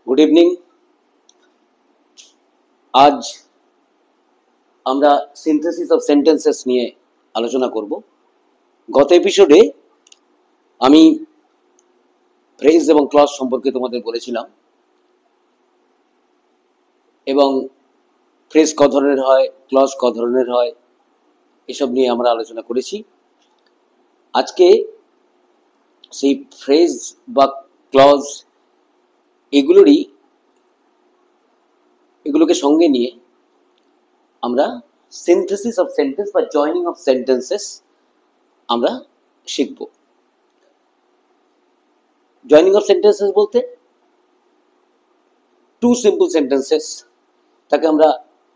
Good evening. আজ আমরা synthesis of sentences নিয়ে আলোচনা করব। গত এপিসোডে আমি ফ্রেজ এবং ক্লজ সম্পর্কে তোমাদের বলেছিলাম এবং ফ্রেজ ক ধরনের হয়, ক্লজ ক ধরনের হয়, এসব নিয়ে আমরা আলোচনা করেছি। আজকে সেই ফ্রেজ বা ক্লজ এগুলোকে সঙ্গে নিয়ে আমরা সিনথেসিস অফ সেন্টেন্স বা জয়নিং অফ সেন্টেন্সেস আমরা শিখব। জয়নিং অফ সেন্টেন্সেস বলতে টু সিম্পল সেন্টেন্সেস তাকে আমরা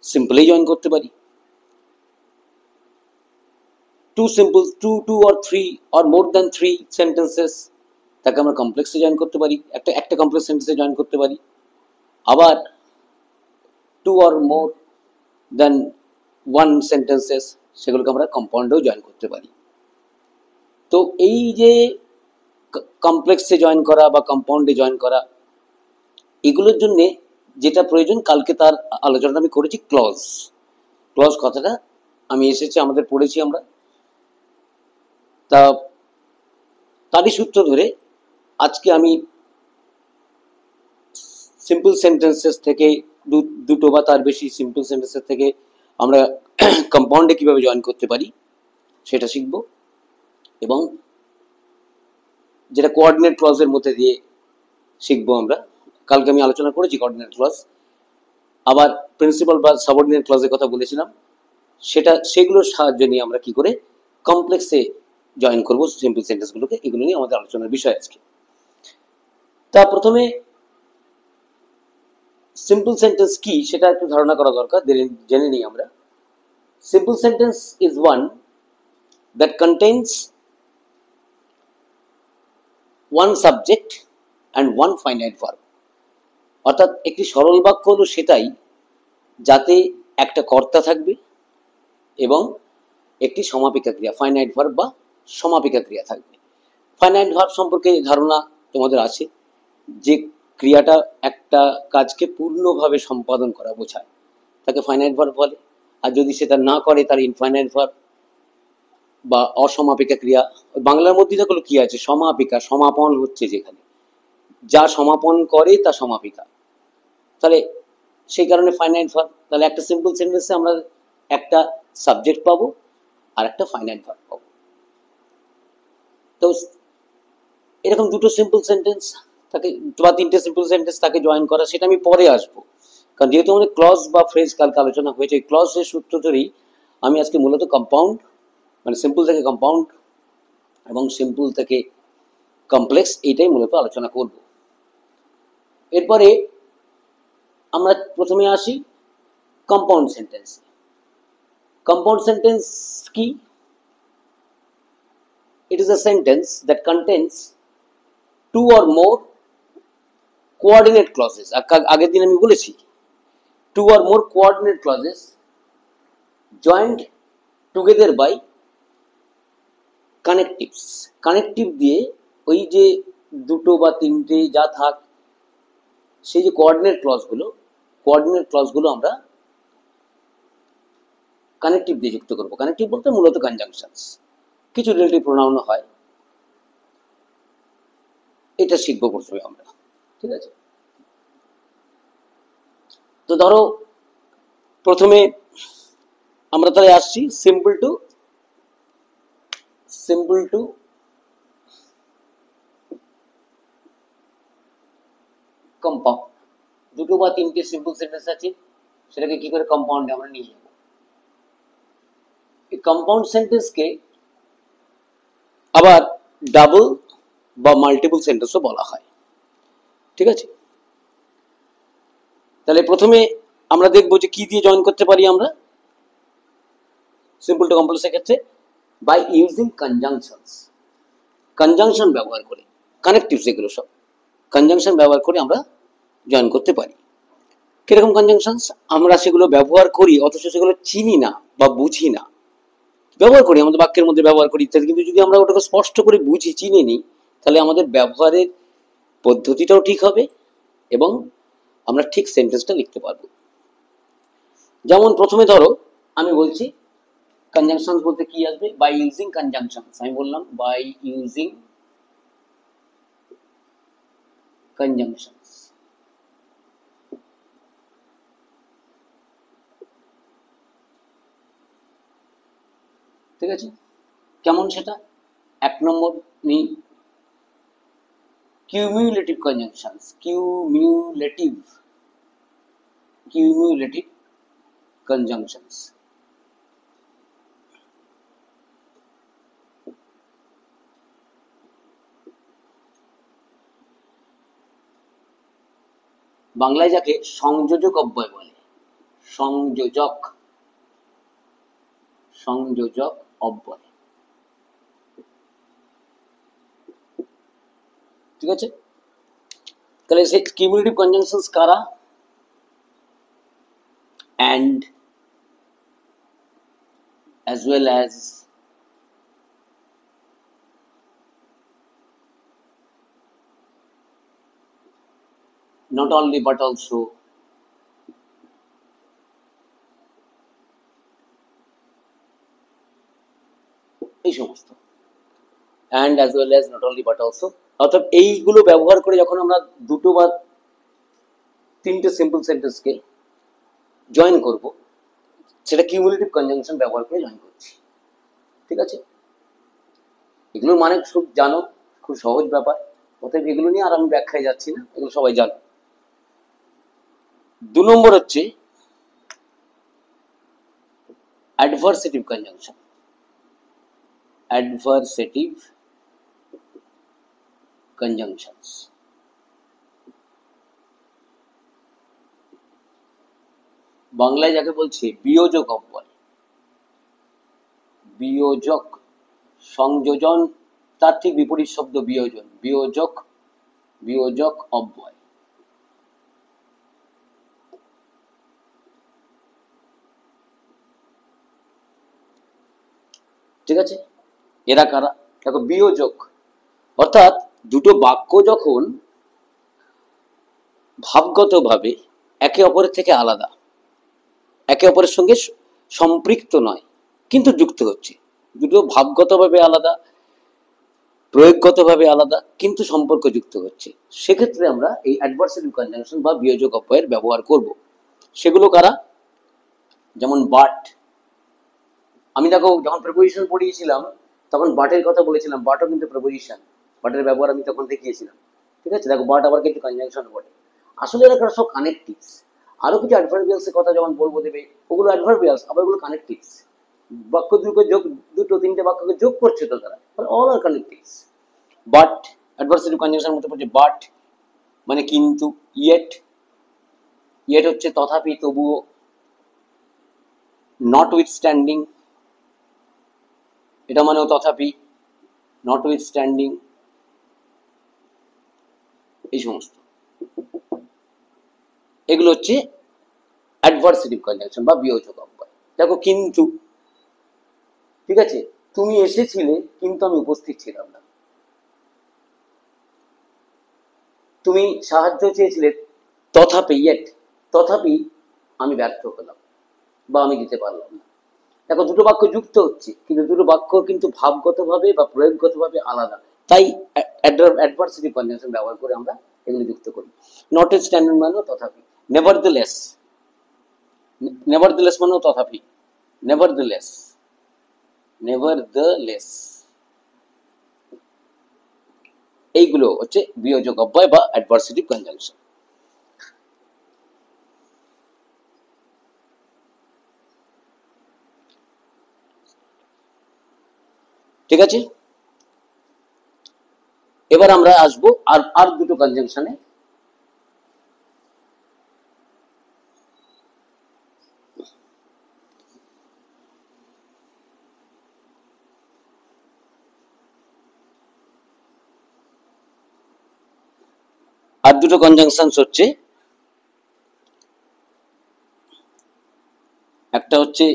সিম্পলি জয়েন করতে পারি, two or three or more than three sentences তাকে আমরা কমপ্লেক্সে জয়েন করতে পারি, একটা কমপ্লেক্স সেন্টেন্সে জয়েন করতে পারি। আবার two or more than one sentences সেগুলোকে আমরা কম্পাউন্ডেও জয়েন করতে পারি। তো এই যে কমপ্লেক্সে জয়েন করা বা কম্পাউন্ডে জয়েন করা, এগুলোর জন্য যেটা প্রয়োজন, কালকে তার আলোচনা আমি করেছি। ক্লজ কথাটা আমি আমাদের পড়েছি আমরা। তারই সূত্র ধরে আজকে আমি সিম্পল সেন্টেন্সেস থেকে দুটো বা তার বেশি সিম্পল সেন্টেন্সেস থেকে আমরা কম্পাউন্ডে কিভাবে জয়েন করতে পারি সেটা শিখব। এবং যেটা কোঅর্ডিনেট ক্লজের মধ্যে দিয়ে শিখবো আমরা। কালকে আমি আলোচনা করেছি কোঅর্ডিনেট ক্লজ। আবার প্রিন্সিপাল বা সাবঅর্ডিনেট ক্লজের কথা বলেছিলাম, সেগুলোর সাহায্য নিয়ে আমরা কি করে কমপ্লেক্সে জয়েন করবো সিম্পল সেন্টেন্সগুলোকে, এগুলো নিয়ে আমাদের আলোচনার বিষয় আজকে। তা প্রথমে সিম্পল সেন্টেন্স কি সেটা একটু ধারণা করা দরকার, জেনে নিই আমরা। Simple sentence is one that contains one subject and one finite verb. অর্থাৎ একটি সরল বাক্য হলো সেটাই যাতে একটা কর্তা থাকবে এবং একটি সমাপিকা ক্রিয়া, ফাইনাইট ভার্ব বা সমাপিকা ক্রিয়া থাকবে। ফাইনাইট ভার্ব সম্পর্কে ধারণা তোমাদের আছে, যে ক্রিয়াটা একটা কাজকে পূর্ণভাবে সম্পাদন করা বোঝায় তাকে ফাইনাইট ভার্ব বলে। আর যদি সেটা না করে তার ইনফাইনাইট ভার্ব বা অসমাপিকা ক্রিয়া। বাংলার মধ্যে দেখো কি আছে, সমাপিকা, সমাপন হচ্ছে যেখানে, যা সমাপন করে তা সমাপিকা। তাহলে সেই কারণে ফাইনাইট ভার্ব। তাহলে একটা সিম্পল সেন্টেন্সে আমরা একটা সাবজেক্ট পাবো আর একটা ফাইনাইট ভার্ব পাবো। তো এরকম দুটো সিম্পল সেন্টেন্স তাকে বা তিনটে সিম্পল সেন্টেন্স তাকে জয়েন করা, সেটা আমি পরে আসবো। কারণ যেহেতু আমাদের ক্লজ বা ফ্রেজ কালকে আলোচনা হয়েছে, ক্লজের সূত্র ধরেই আমি আজকে মূলত কম্পাউন্ড, মানে সিম্পল থেকে কম্পাউন্ড এবং সিম্পল থেকে কমপ্লেক্স, এইটাই মূলত আলোচনা করব। এরপরে আমরা প্রথমে আসি কম্পাউন্ড সেন্টেন্স। কম্পাউন্ড সেন্টেন্স কি? It is a sentence that contains two or more coordinate clauses. আগের দিন আমি বলেছি two or more coordinate clauses joined together by connectives. Connective দিয়ে ওই যে দুটো বা তিনটে যা থাক, সেই যে কোঅর্ডিনেট ক্লজগুলো আমরা কানেকটিভ দিয়ে যুক্ত করবো। কানেকটিভ বলতে মূলত কনজাংশনস, কিছু রিলেটিভ প্রোনাউন হয়, এটা শিখবো প্রথমে আমরা। ঠিক আছে, তো ধরো প্রথমে আমরা তাহলে আসছি সিম্পল টু কম্পাউন্ড। দুটো বা তিনটে সিম্পল সেন্টেন্স আছে, সেটাকে কি করে কম্পাউন্ডে আমরা নিয়ে যাব। এই কম্পাউন্ড সেন্টেন্সকে আবার ডাবল বা মাল্টিপল সেন্টেন্সও বলা হয়। ঠিক আছে, তাহলে প্রথমে আমরা দেখবো যে কি দিয়ে জয়েন করতে পারি আমরা সিম্পল টু কমপ্লেক্সের ক্ষেত্রে। বাই ইউজিং কনজাংশনস, কনজাংশন ব্যবহার করে, কানেকটিভস এগুলো সব কনজাংশন ব্যবহার করে আমরা জয়েন করতে পারি। কিরকম কনজাংশনস? আমরা সেগুলো ব্যবহার করি অথচ সেগুলো চিনি না বা বুঝি না। ব্যবহার করি, আমাদের বাক্যের মধ্যে ব্যবহার করি ইত্যাদি, কিন্তু যদি আমরা ওটাকে স্পষ্ট করে বুঝি, চিনি নিই, তাহলে আমাদের ব্যবহারের পদ্ধতিটাও ঠিক হবে এবং আমরা ঠিক সেন্টেন্সটা লিখতে পারবো। যেমন প্রথমে ধরো আমি বলছি কনজাংশনস বলতে কি আসবে, বাই ইউজিং কনজাংশনস, আমি বললাম বাই ইউজিং কনজাংশনস। ঠিক আছে, কেমন সেটা? এক নম্বর নেই কিউমুলেটিভ কনজাংশনস, কিউমুলেটিভ কনজাংশনস। বাংলায় যাকে সংযোজক অব্যয় বলে, সংযোজক অব্যয়। ঠিক আছে, তাহলে সেই কিউমুলেটিভ কনজাংশনস কারা? and, as well as, not only but also, এই সমস্ত and, as well as, not only but also, অর্থাৎ এইগুলো ব্যবহার করে যখন আমরা দুটো বা তিনটে সিম্পল সেন্টেন্সকে জয়েন করব, সেটা কিউমুলেটিভ কনজাংশন ব্যবহার করে জয়েন করছি। ঠিক আছে, এগুলোর মানে খুব জানো, খুব সহজ ব্যাপার, অতএব এগুলো নিয়ে আর আমি ব্যাখ্যায় যাচ্ছি না, এগুলো সবাই জানো। 2 নম্বর হচ্ছে অ্যাডভার্সেটিভ কনজাংশন। অ্যাডভার্সেটিভ কনজাংশনস, বাংলায় যাকে বলছে বিয়োজক অব্যয়। বিয়োজক, সংযোজন তার ঠিক বিপরীত শব্দ বিয়োজন, বিয়োজক অব্যয়। ঠিক আছে, এরা কারা? দেখো বিয়োজক অর্থাৎ দুটো বাক্য যখন ভাবগতভাবে একে অপরের থেকে আলাদা, একে অপরের সঙ্গে সম্পৃক্ত নয় কিন্তু যুক্ত হচ্ছে, দুটো ভাবগতভাবে আলাদা, প্রয়োগগতভাবে আলাদা কিন্তু সম্পর্ক যুক্ত হচ্ছে, সেক্ষেত্রে আমরা এই অ্যাডভার্সেটিভ কনজাংশন বা বিয়োজক অব্যয়ের ব্যবহার করব। সেগুলো কারা? যেমন বাট, আমি দেখো যখন প্রিপোজিশন পড়িয়েছিলাম তখন বাটের কথা বলেছিলাম, বাটও কিন্তু প্রিপোজিশন, বাটের ব্যবহার আমি তখন দেখিয়েছিলাম। ঠিক আছে, দেখো বাট আবার কিন্তু কনজাংশন বটে। আসলে এরা সব কানেকটিভস। আরো কিছু অ্যাডভার্বিয়ালস এর কথা যেমন বলবো দেবে, ওগুলো অ্যাডভার্বিয়ালস, আবার ওগুলো কানেকটিভস। বাক্য দুটো তিনটে বাক্যকে যোগ করছে তো তারা, all are connectives. But adversative কনজাংশনের মধ্যে পড়ছে বাট মানে কিন্তু, ইয়েট হচ্ছে তথাপি, তবুও, নট উইথস্ট্যান্ডিং, এটা মানেও তথাপি, নট উইথস্ট্যান্ডিং, এই সমস্ত, এগুলো হচ্ছে অ্যাডভার্সেটিভ কনজাংশন বা বিয়োজক অব্যয়। দেখো কিন্তু, ঠিক আছে, তুমি এসেছিলে কিন্তু আমি উপস্থিত ছিলাম না। তুমি সাহায্য চেয়েছিলে তথাপি আমি ব্যর্থ হলাম বা আমি দিতে পারলাম না। দেখো দুটো বাক্য যুক্ত হচ্ছে কিন্তু দুটো বাক্য কিন্তু ভাবগতভাবে বা প্রয়োগগতভাবে আলাদা, তাই অ্যাডভার্সেটিভ কনজাংশন ব্যবহার করে আমরা এগুলো যুক্ত করি। নট স্ট্যান্ডার্ড মানেও তথাপি, নেভারদলেস মানেও তথাপি, নেভারদলেস, এইগুলো হচ্ছে বিয়োজক অব্যয় বা অ্যাডভার্সেটিভ কনজাংশন। ঠিক আছে, এবার আমরা আসবো আর দুটো কনজাংশনে। আর দুটো কনজাংশনস হচ্ছে, একটা হচ্ছে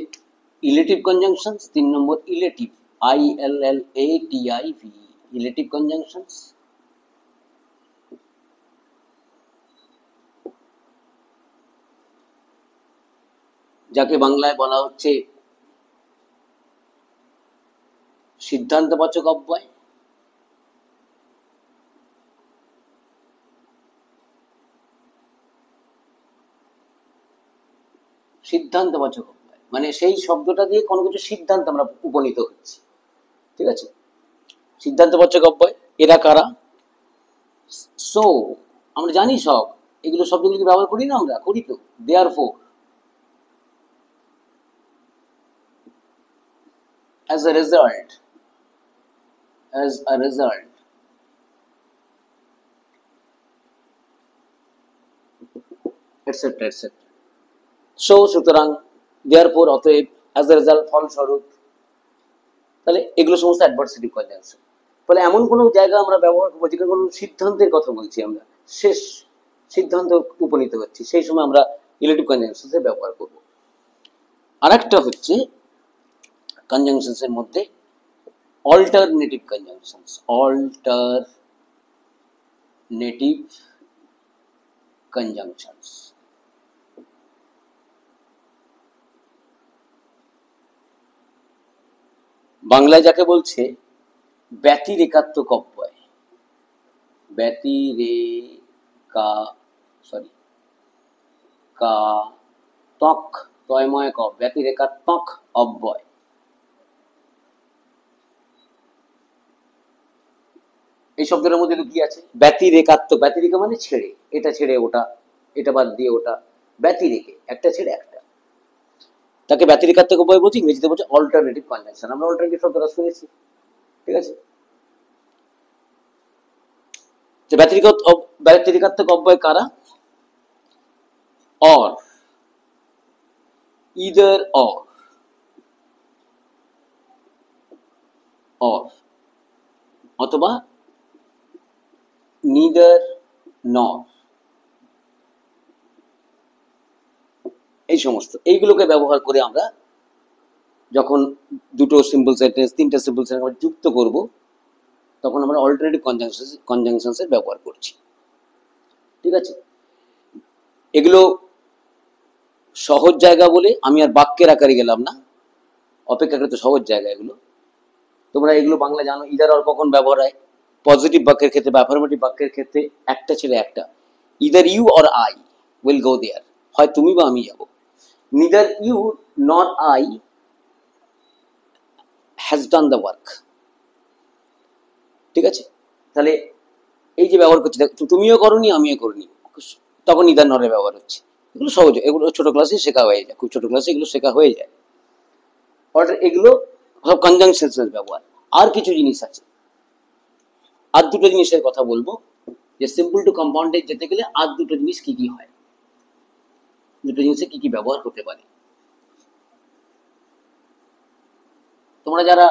ইলেটিভ কনজাংশনস, 3 নম্বর ইলেটিভ, ILLATIV, ইলেটিভ কনজাংশনস। যাকে বাংলায় বলা হচ্ছে সিদ্ধান্তবাচক অব্যয়। সিদ্ধান্তবাচক অব্যয় মানে সেই শব্দটা দিয়ে কোনো কিছু সিদ্ধান্ত আমরা উপনীত হচ্ছি, ঠিক আছে। সিদ্ধান্তবাচক অব্যয় এরা কারা? সো আমরা জানি সব এগুলো শব্দগুলিকে ব্যবহার করি না, আমরা করি তো। Therefore, as a result, as a result, etc etc। So সুতরাং, দেয়ারফোর অতএব, as a result ফলস্বরূপ, তাহলে এগুলো সমস্ত অ্যাডভার্সেটিভ কনজাংশন। ফলে এমন কোনো জায়গা আমরা ব্যবহার করবো যেখানে কোনো সিদ্ধান্তের কথা বলছি, আমরা শেষ সিদ্ধান্ত উপনীত হচ্ছি, সেই সময় আমরা রিলেটিভ কনজাংশনস এর ব্যবহার করব। আরেকটা হচ্ছে কনজাংশনস এর মধ্যে অল্টারনেটিভ কনজাংশনস, অল্টারনেটিভ কনজাংশনস। বাংলায় যাকে বলছে ব্যতিরেকাত্মক অব্যয়, ব্যতিরেকা সরি কা তক তয়ময় ক, ব্যতিরেকাত্মক অব্যয়। এই শব্দটার মধ্যে লুকিয়ে আছে ব্যতিরেকাত্মক। ব্যতিরেকা মানে ছেড়ে, এটা ছেড়ে ওটা, এটা বাদ দিয়ে ওটা, ব্যতিরেকে একটা ছেড়ে একটা, তাকে ব্যতিরেকাত্মক অব্যয় বলছি। ইংরেজিতে বলছে অল্টারনেটিভ কনজাংশন। আমরা অল্টারনেটিভ শব্দটা শুনেছি, ঠিক আছে। ব্যতিরেকাত্মক অব্যয় কারা? অর, ইদার অর, অর অথবা নিদার নর, এই সমস্ত এইগুলোকে ব্যবহার করে আমরা যখন দুটো সিম্পল সেন্টেন্স, তিনটা সিম্পল সেন্টেন্স যুক্ত করব, তখন আমরা অল্টারনেটিভ কনজাংশনস এর ব্যবহার করছি, ঠিক আছে। এগুলো সহজ জায়গা বলে আমি আর বাক্যের আকারে গেলাম না, অপেক্ষাকৃত সহজ জায়গা এগুলো। তোমরা এগুলো বাংলা জানো। ইদার অর কখন ব্যবহার হয়? পজিটিভ বাক্যের ক্ষেত্রে বা অ্যাফার্মেটিভ বাক্যের ক্ষেত্রে একটা ছেড়ে একটা। Either you or I will go there, হয় তুমি বা আমি যাব। Neither you nor I has done the work, ঠিক আছে। তাহলে এই যে ব্যবহার করছি, তুমিও করনি আমিও করিনি, তখন ইদার নরের ব্যবহার হচ্ছে। এগুলো সহজ, এগুলো ছোট ক্লাসে শেখা হয়ে যায়, খুব ছোট ক্লাসে এগুলো শেখা হয়ে যায়। অর্থাৎ এগুলো সব কনজাংশনসের ব্যবহার। আর কিছু জিনিস আছে, আর দুটো জিনিসের কথা বলবো, যে সিম্পল টু কম্পাউন্ডে যেতে গেলে আর দুটো জিনিস কি কি হয়, দুটো জিনিসে কি কি ব্যবহার হতে পারে। তোমরা যারা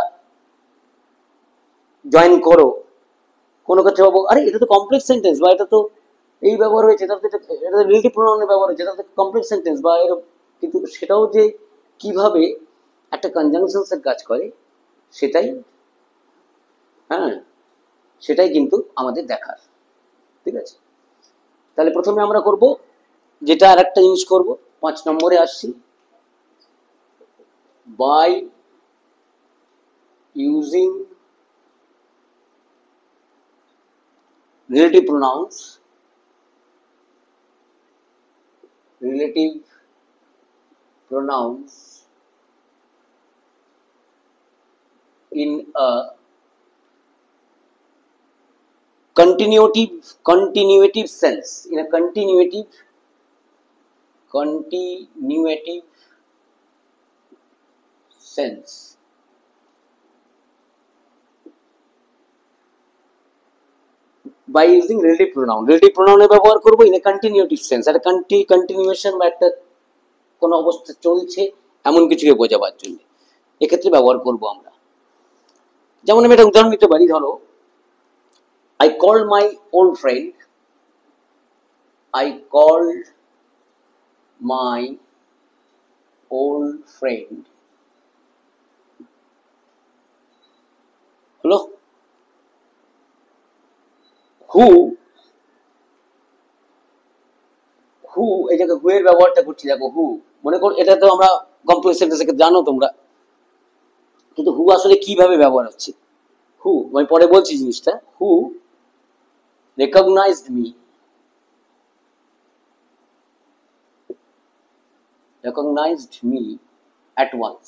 জয়েন করো, কোনো ক্ষেত্রে ভাবো আরে এটা তো কমপ্লেক্স সেন্টেন্স, বা এটা তো এই ব্যবহার হয়েছে, তাতে এটা রিলেটিভ প্রোনাউনের ব্যবহার হয়েছে, তাতে কমপ্লেক্স সেন্টেন্স বা এরকম। কিন্তু সেটাও যে কিভাবে একটা কনজাংশনস এর কাজ করে, সেটাই, হ্যাঁ, সেটাই কিন্তু আমাদের দেখার, ঠিক আছে। তাহলে প্রথমে আমরা করব যেটা, আর একটা জিনিস করব, 5 নম্বরে আসছি, by using relative pronouns, relative pronouns in a continuative sense, in a continuative sense, by using relative pronoun, relative pronoun এর ব্যবহার করব in a continuative sense, একটা কন্টিনিউয়েশন বা একটা কোন অবস্থা চলছে এমন কিছুকে বোঝাবার জন্য এক্ষেত্রে ব্যবহার করব আমরা। যেমন আমি একটা উদাহরণ দিতে পারি, ধরো I called my old friend, I called my old friend, হলো, who হু, এই জায়গায় হু এর ব্যবহারটা করছি, দেখো হু, মনে কর এটা তো আমরা কমপ্লেক্স সেন্টেন্সে জানো তোমরা, কিন্তু হু আসলে কিভাবে ব্যবহার হচ্ছে। হু, আমি পরে বলছি জিনিসটা। Who recognized me, recognized me at once,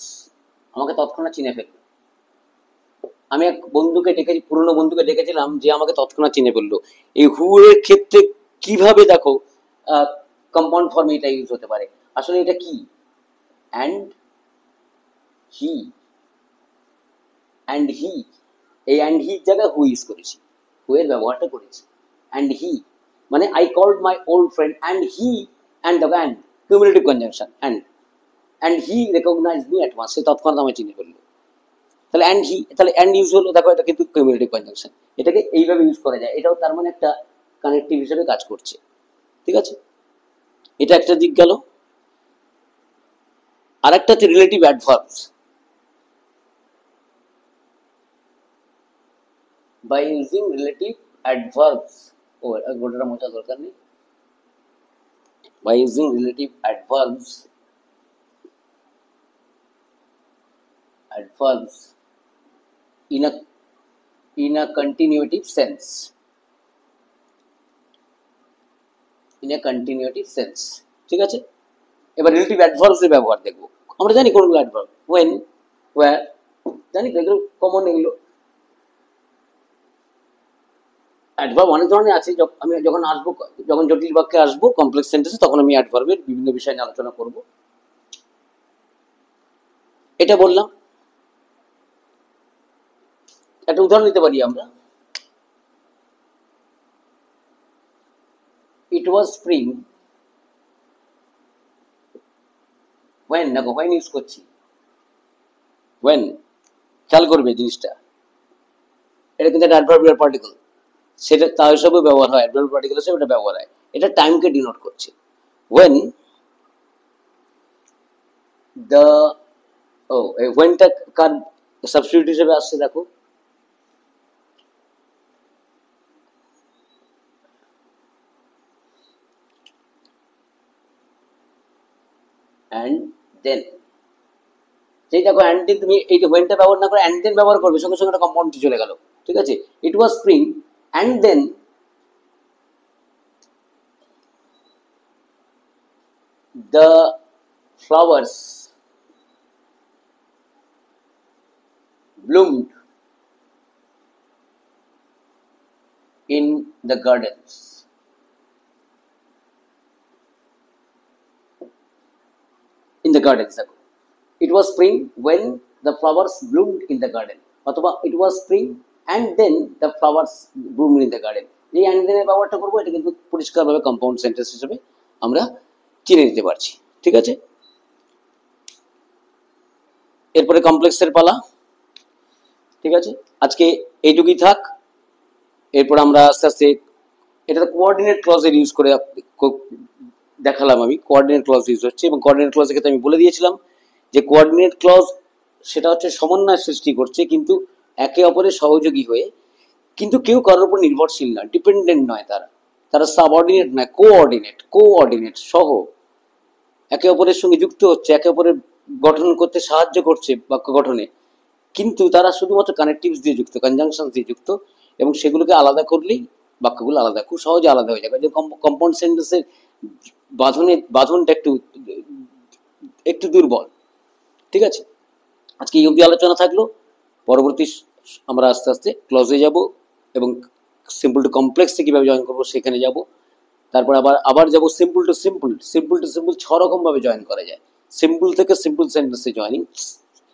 আমাকে তৎক্ষণাৎ চিনে ফেললো। আমি এক বন্ধুকে ডেকেছি, পুরনো বন্ধুকে ডেকেছিলাম, যে আমাকে তৎক্ষণাৎ চিনে ফেললো। এই হু এর ক্ষেত্রে কিভাবে দেখো কম্পাউন্ড ফর্মে এটা ইউজ হতে পারে। আসলে এটা কি, অ্যান্ড হি, অ্যান্ড হি, এই অ্যান্ড হি জায়গায় হু ইউজ করেছি, হু এর ব্যবহারটা করেছি। অ্যান্ড হি মানে I called my old friend and he, and the and cumulative conjunction, and he recognize me at once, সে তৎক্ষণাৎ আমায় চিনে ফেললো। তাহলে অ্যান্ড হি, তাহলে অ্যান্ড ইউজ হলো, দেখো এটা কিন্তু কিউমুলেটিভ কনজাংশন, এটাকে এইভাবে ইউজ করা যায়, এটাও তার মানে একটা কানেক্টিভ হিসেবে কাজ করছে। ঠিক আছে, এটা একটা দিক গেল। আর একটা হচ্ছে relative adverbs. By using relative adverbs, ও গোটাটা মোটা দরকার নেই। By using relative adverbs, adverbs in a continuative sense, in a continuative sense, ঠিক আছে। এবার রিলেটিভ অ্যাডভার্বস এর ব্যবহার দেখবো। আমরা জানি কোনগুলো অ্যাডভার্ব, when, where, জানি তো, এগুলো কমন। এগুলো অ্যাডভার্ব অনেক ধরনের আছে, আমি যখন আসবো, যখন জটিল বাক্যে আসবো কমপ্লেক্স সেন্টেন্সে, তখন আমি অ্যাডভার্বের বিভিন্ন বিষয় নিয়ে আলোচনা করব। এটা বললাম, একটা উদাহরণ দিতে পারি আমরা। ইট ওয়াজ স্প্রিং when, দেখো when ইউজ করছি, when, খেয়াল করবে জিনিসটা, এটা কিন্তু একটা অ্যাডভার্বিয়াল পার্টিকেল, সেটা তা হিসাবে ব্যবহার হয়, অ্যাডভার্বিয়াল পার্টিকেল হিসেবে এটা ব্যবহার হয়, এটা টাইমকে ডিনোট করছে। when the, ও whenটা কার সাবস্টিটিউট হিসেবে আসছে, দেখো and then, সেই দেখো অ্যান্ড দেন, তুমি এই যে ওয়েনটা ব্যবহার না করে অ্যান্ড দেন ব্যবহার করবে, সঙ্গে সঙ্গে একটা কম্পাউন্ড চলে গেল। ঠিক আছে, it was spring and then the flowers bloomed in the gardens, in the gardens, দেখো it was spring when the flowers bloomed in the garden, অথবা it was spring and then the flowers bloomed in the garden। এই and then এর ব্যবহারটা করবো, এটা কিন্তু পরিষ্কারভাবে compound sentence হিসেবে আমরা চিনে নিতে পারছি। ঠিক আছে, এরপরে কমপ্লেক্সের পালা। ঠিক আছে, আজকে এইটুকুই থাক। এরপর আমরা আস্তে আস্তে, এটা কোঅর্ডিনেট ক্লজের ইউজ করে দেখালাম আমি, কোঅর্ডিনেট ক্লজ ইউজ হচ্ছে, এবং কোঅর্ডিনেট ক্লজের ক্ষেত্রে আমি বলে দিয়েছিলাম যে কোঅর্ডিনেট ক্লজ সেটা হচ্ছে সমন্বয় সৃষ্টি করছে, কিন্তু একে অপরের সহযোগী হয়ে, কিন্তু কেউ কারোর উপর নির্ভরশীল নয়, ডিপেন্ডেন্ট নয়, তারা সাবঅর্ডিনেট নয়, কোঅর্ডিনেট সহ একে অপরের সঙ্গে যুক্ত হচ্ছে, একে অপরের গঠন করতে সাহায্য করছে বাক্য গঠনে, কিন্তু তারা শুধুমাত্র কানেকটিভস দিয়ে যুক্ত, কনজাংশন দিয়ে যুক্ত, এবং সেগুলোকে আলাদা করলেই বাক্যগুলো আলাদা, খুব সহজে আলাদা হয়ে যাবে। যে কম্পাউন্ড সেন্টেন্সের বাঁধনটা একটু দুর্বল। ঠিক আছে, আজকে এই অবধি আলোচনা থাকলো। পরবর্তী আমরা আস্তে আস্তে ক্লজে যাব, এবং সিম্পল টু কমপ্লেক্সে কীভাবে জয়েন করবো সেখানে যাব। তারপর আবার যাব সিম্পল টু সিম্পল। 6 রকম ভাবে জয়েন করা যায়। সিম্পল থেকে সিম্পল সেন্টেন্সে জয়েনিং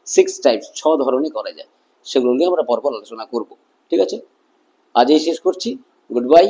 6 টাইপস, 6 ধরনের করা যায়, সেগুলো নিয়ে আমরা পরপর আলোচনা করব। ঠিক আছে, আজ এই শেষ করছি। Good bye.